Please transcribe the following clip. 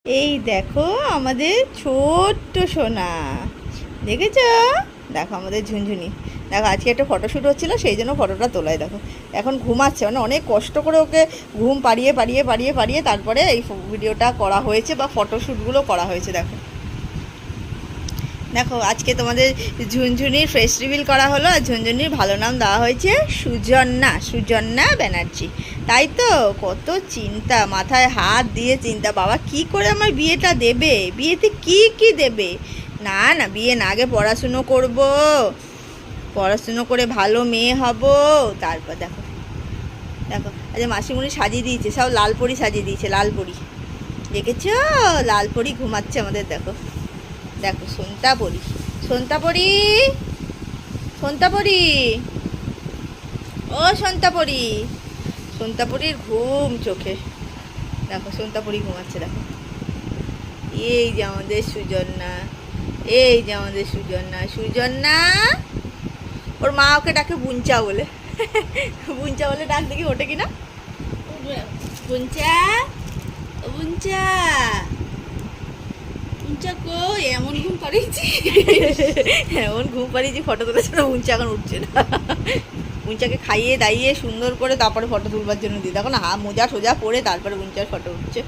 এই দেখো আমাদের ছোট্ট সোনা, দেখেছ? দেখো আমাদের ঝুনঝুনি। দেখো আজকে একটা ফটোশ্যুট হচ্ছিল, সেই জন্য ফটোটা তোলাই। দেখো এখন ঘুমাচ্ছে, মানে অনেক কষ্ট করে ওকে ঘুম পাড়িয়ে পাড়িয়ে পাড়িয়ে পাড়িয়ে তারপরে এই ভিডিওটা করা হয়েছে বা ফটোশ্যুটগুলো করা হয়েছে। দেখো দেখো আজকে তোমাদের ঝুনঝুনির ফেস রিভিল করা হলো, আর ঝুনঝুনির ভালো নাম দেওয়া হয়েছে সুজন্না ব্যানার্জি। তাই তো, কত চিন্তা, মাথায় হাত দিয়ে চিন্তা, বাবা কি করে আমার বিয়েটা দেবে, বিয়েতে কি কি দেবে। না না, বিয়ে না, আগে পড়াশুনো করব, পড়াশুনো করে ভালো মেয়ে হব, তারপর দেখো দেখো আচ্ছা মাসিমণি সাজিয়ে দিয়েছে, সব লাল পরি সাজিয়ে দিয়েছে, লাল পরি দেখেছ? লাল পরি ঘুমাচ্ছে আমাদের। দেখো দেখো সন্তাপরি, সন্তাপরি, সন্তাপরি, ও সন্তাপরি, সন্তাপরির ঘুম চোখে। দেখো সন্তাপরি ঘুমাচ্ছে। দেখো এই যে আমাদের সুজন্না, এই যে আমাদের সুজন্না, সুজন্না। ওর মা ওকে ডাকে বুঞ্চা বলে, বুঞ্চা বলে ডাক, দেখি ওঠে কিনা। বুঞ্চা, ও বুঞ্চা, বুঞ্চা কই, এমন ঘুম পাড়িয়েছি, এমন ঘুম পাড়িয়েছি ফটো তোলার জন্য, বুঞ্চা এখন উঠছে না। বুঞ্চাকে খাইয়ে দাইয়ে সুন্দর করে তারপরে ফটো তুলবার জন্য দিই। দেখো না, মোজা সোজা পরে তারপরে বুঞ্চার ফটো উঠছে।